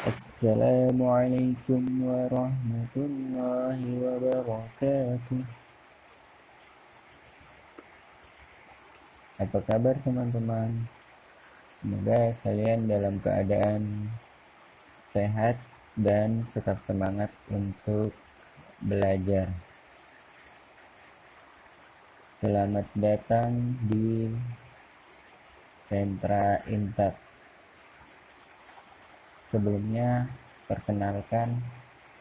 Assalamualaikum warahmatullahi wabarakatuh. Apa kabar teman-teman? Semoga kalian dalam keadaan sehat dan tetap semangat untuk belajar. Selamat datang di Sentra Imtak. Sebelumnya, perkenalkan,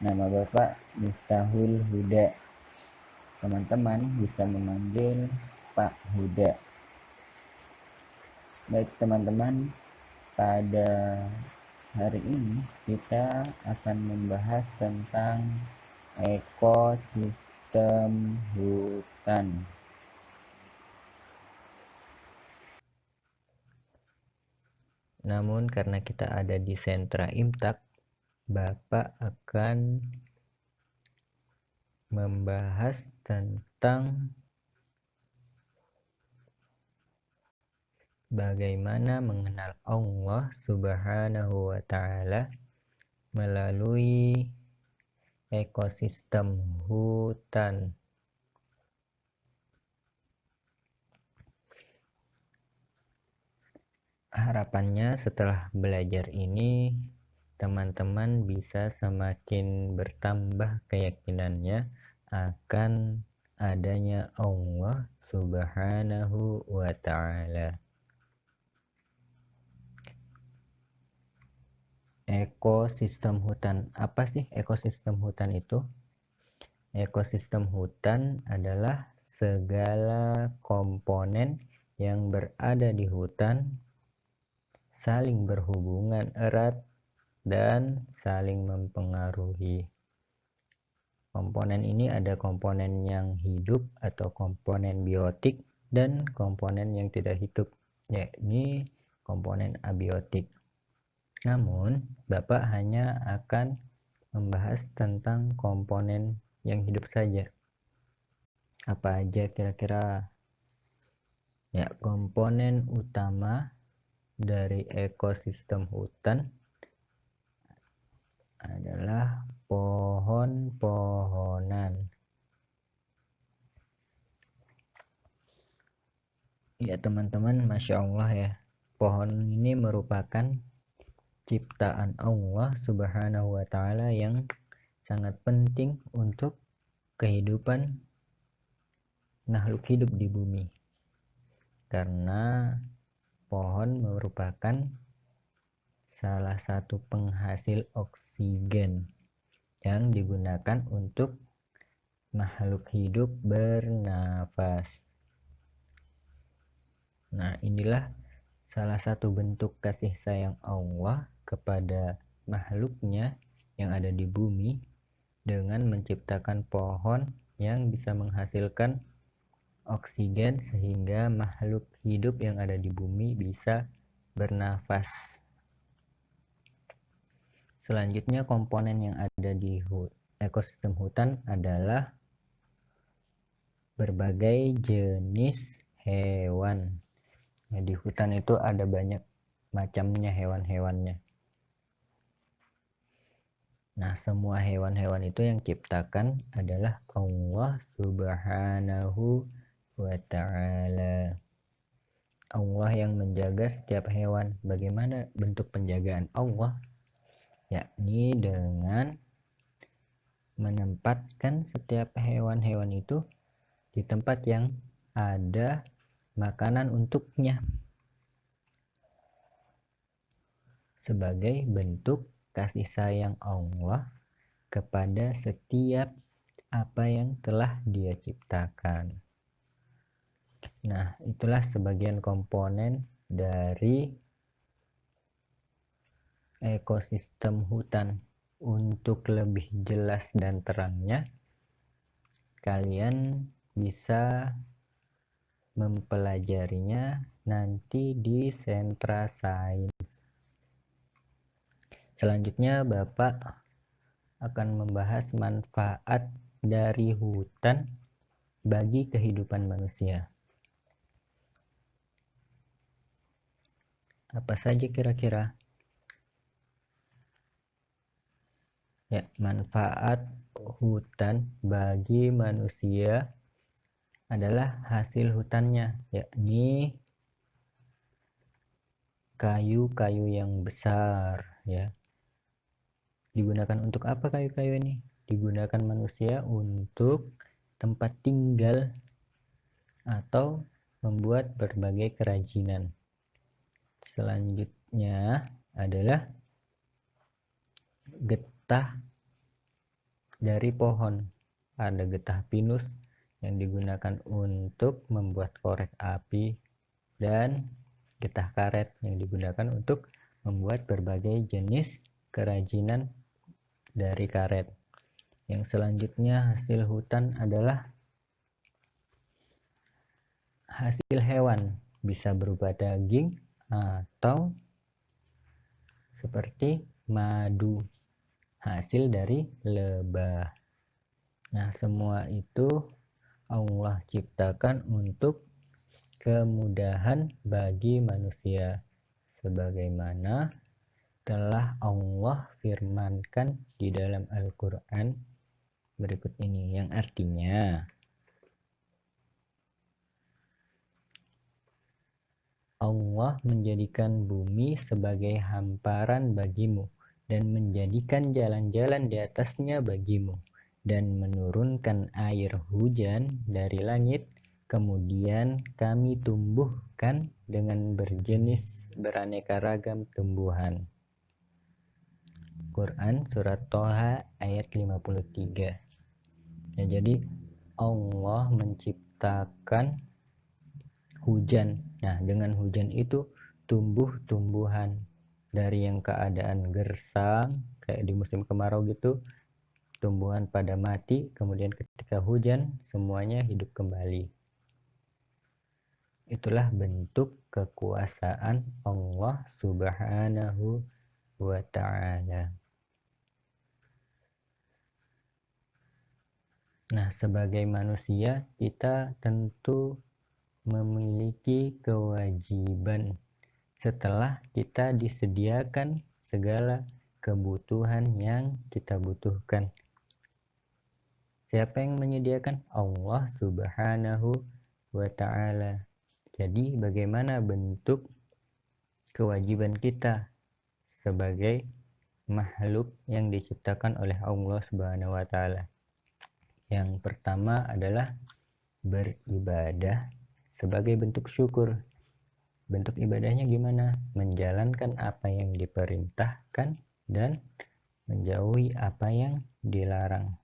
nama Bapak Miftahul Huda. Teman-teman bisa memanggil Pak Huda. Baik teman-teman, pada hari ini kita akan membahas tentang ekosistem hutan. Namun karena kita ada di sentra Imtak, Bapak akan membahas tentang bagaimana mengenal Allah Subhanahu wa Ta'ala melalui ekosistem hutan. Harapannya setelah belajar ini teman-teman bisa semakin bertambah keyakinannya akan adanya Allah Subhanahu wa Ta'ala. Ekosistem hutan. Apa sih ekosistem hutan itu? Ekosistem hutan adalah segala komponen yang berada di hutan saling berhubungan erat dan saling mempengaruhi. Komponen ini ada komponen yang hidup atau komponen biotik dan komponen yang tidak hidup, yakni komponen abiotik. Namun, Bapak hanya akan membahas tentang komponen yang hidup saja. Apa aja kira-kira? Ya, komponen utama dari ekosistem hutan adalah pohon-pohonan. Ya teman-teman, Masya Allah ya, pohon ini merupakan ciptaan Allah Subhanahu wa Ta'ala yang sangat penting untuk kehidupan makhluk hidup di bumi, karena pohon merupakan salah satu penghasil oksigen yang digunakan untuk makhluk hidup bernafas. Nah, inilah salah satu bentuk kasih sayang Allah kepada makhluknya yang ada di bumi dengan menciptakan pohon yang bisa menghasilkan oksigen sehingga makhluk hidup yang ada di bumi bisa bernafas. Selanjutnya, komponen yang ada di ekosistem hutan adalah berbagai jenis hewan. Nah, di hutan itu ada banyak macamnya hewan-hewannya. Nah, semua hewan-hewan itu yang ciptakan adalah Allah Subhanahu wa Ta'ala. Allah yang menjaga setiap hewan. Bagaimana bentuk penjagaan Allah? Yakni dengan menempatkan setiap hewan-hewan itu di tempat yang ada makanan untuknya, sebagai bentuk kasih sayang Allah kepada setiap apa yang telah Dia ciptakan. Nah, itulah sebagian komponen dari ekosistem hutan. Untuk lebih jelas dan terangnya, kalian bisa mempelajarinya nanti di sentra sains. Selanjutnya, Bapak akan membahas manfaat dari hutan bagi kehidupan manusia. Apa saja kira-kira? Ya, manfaat hutan bagi manusia adalah hasil hutannya, yakni kayu-kayu yang besar ya. Digunakan untuk apa kayu-kayu ini? Digunakan manusia untuk tempat tinggal atau membuat berbagai kerajinan. Selanjutnya adalah getah dari pohon. Ada getah pinus yang digunakan untuk membuat korek api dan getah karet yang digunakan untuk membuat berbagai jenis kerajinan dari karet. Yang selanjutnya hasil hutan adalah hasil hewan, bisa berupa daging atau seperti madu, hasil dari lebah. Nah, semua itu Allah ciptakan untuk kemudahan bagi manusia, sebagaimana telah Allah firmankan di dalam Al-Quran berikut ini, yang artinya Allah menjadikan bumi sebagai hamparan bagimu dan menjadikan jalan-jalan di atasnya bagimu dan menurunkan air hujan dari langit, kemudian kami tumbuhkan dengan berjenis beraneka ragam tumbuhan. Quran surat Toha ayat 53. Ya, jadi Allah menciptakan hujan. Nah, dengan hujan itu tumbuh-tumbuhan dari yang keadaan gersang kayak di musim kemarau gitu, tumbuhan pada mati, kemudian ketika hujan semuanya hidup kembali. Itulah bentuk kekuasaan Allah Subhanahu wa ta'ala. Nah, sebagai manusia kita tentu memiliki kewajiban setelah kita disediakan segala kebutuhan yang kita butuhkan. Siapa yang menyediakan? Allah Subhanahu wa ta'ala. Jadi bagaimana bentuk kewajiban kita sebagai makhluk yang diciptakan oleh Allah Subhanahu wa ta'ala? Yang pertama adalah beribadah sebagai bentuk syukur. Bentuk ibadahnya gimana? Menjalankan apa yang diperintahkan dan menjauhi apa yang dilarang.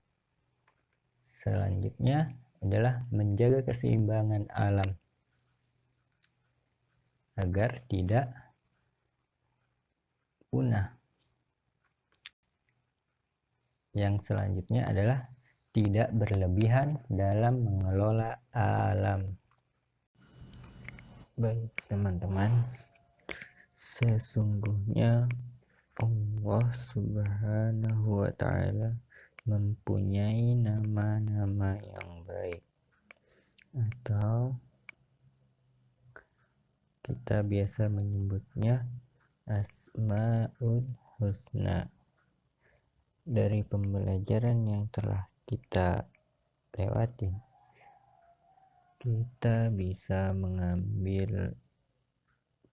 Selanjutnya adalah menjaga keseimbangan alam agar tidak punah. Yang selanjutnya adalah tidak berlebihan dalam mengelola alam. Baik teman-teman, sesungguhnya Allah Subhanahu wa ta'ala mempunyai nama-nama yang baik, atau kita biasa menyebutnya Asmaul Husna. Dari pembelajaran yang telah kita lewati, kita bisa mengambil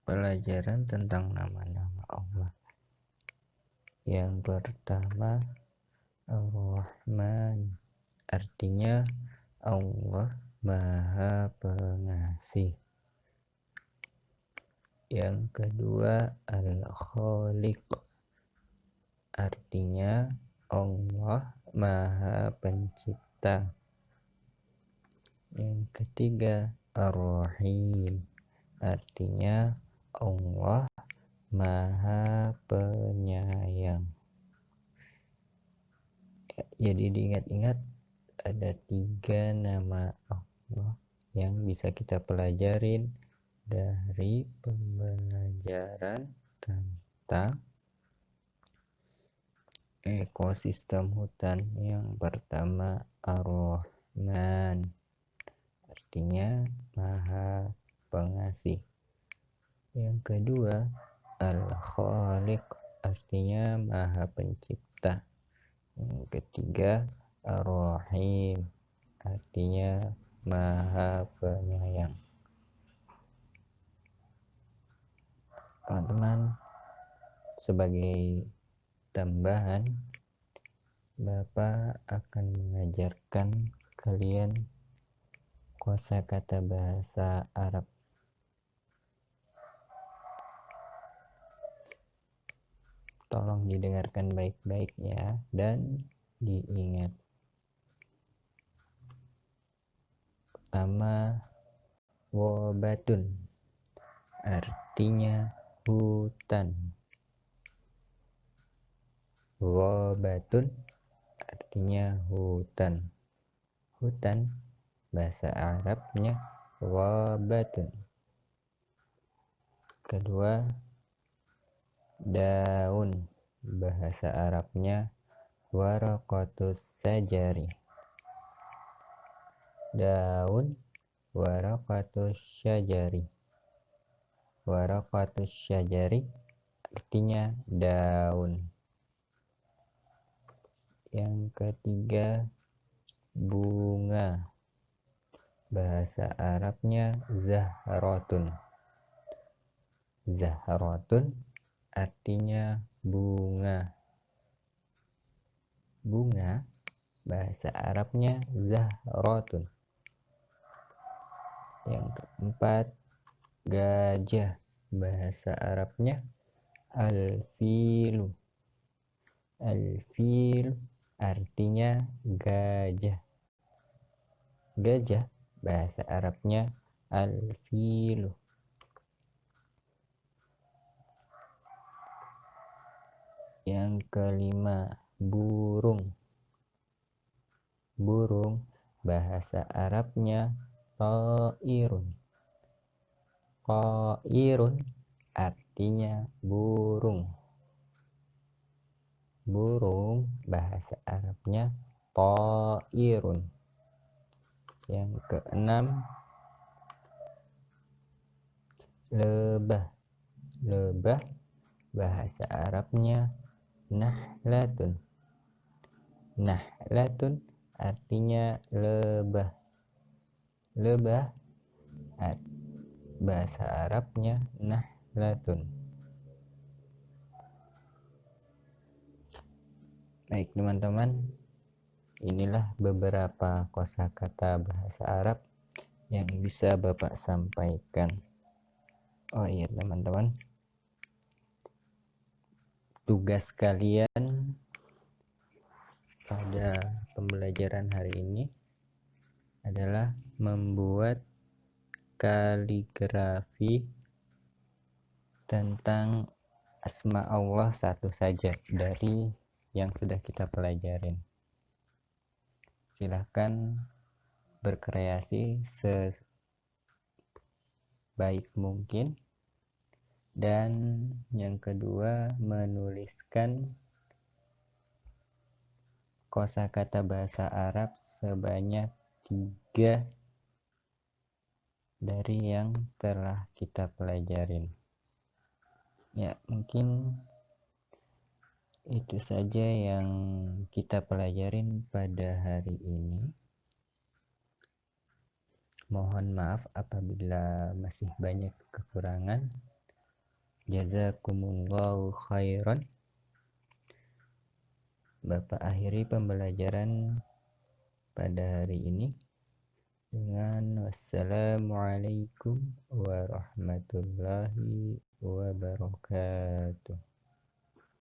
pelajaran tentang nama-nama Allah. Yang pertama, Ar-Rahman, artinya Allah Maha Pengasih. Yang kedua, Al-Khaliq, artinya Allah Maha Pencipta. Yang ketiga, Ar-Rahim, artinya Allah Maha Penyayang. Jadi diingat-ingat, ada 3 nama Allah yang bisa kita pelajarin dari pembelajaran tentang ekosistem hutan. Yang pertama, Ar-Rahman, artinya Maha Pengasih. Yang kedua, Al-Khaliq, artinya Maha Pencipta. Yang ketiga, Ar-Rahim, artinya Maha Penyayang. Teman-teman, sebagai tambahan, Bapak akan mengajarkan kalian kosakata bahasa Arab. Tolong didengarkan baik-baik ya, dan diingat. Pertama, wobatun, artinya hutan. Wobatun, artinya hutan. Hutan, bahasa Arabnya wobatun. Kedua, daun, bahasa Arabnya waraqatus sajari. Daun, waraqatus syajari. Waraqatus syajari artinya daun. Yang ketiga, bunga, bahasa Arabnya zahratun. Zahratun artinya bunga. Bunga, bahasa Arabnya zahratun. Yang keempat, gajah, bahasa Arabnya al-filu. Al-fil artinya gajah. Gajah, bahasa Arabnya al-filu. Yang kelima, burung. Burung, bahasa Arabnya ta'irun. Ta'irun artinya burung. Burung, bahasa Arabnya ta'irun. Yang keenam, lebah. Lebah, bahasa Arabnya nahlatun. Nahlatun artinya lebah. Lebah, bahasa Arabnya nahlatun. Baik teman-teman, inilah beberapa kosakata bahasa Arab yang bisa Bapak sampaikan. Oh iya teman-teman, tugas kalian pada pembelajaran hari ini adalah membuat kaligrafi tentang asma Allah satu saja dari yang sudah kita pelajarin. Silahkan berkreasi sebaik mungkin. Dan yang kedua, menuliskan kosakata bahasa Arab sebanyak 3 dari yang telah kita pelajarin. Ya, mungkin itu saja yang kita pelajarin pada hari ini. Mohon maaf apabila masih banyak kekurangan. Jazakumullahu khairan. Bapak akhiri pembelajaran pada hari ini dengan wassalamualaikum warahmatullahi wabarakatuh.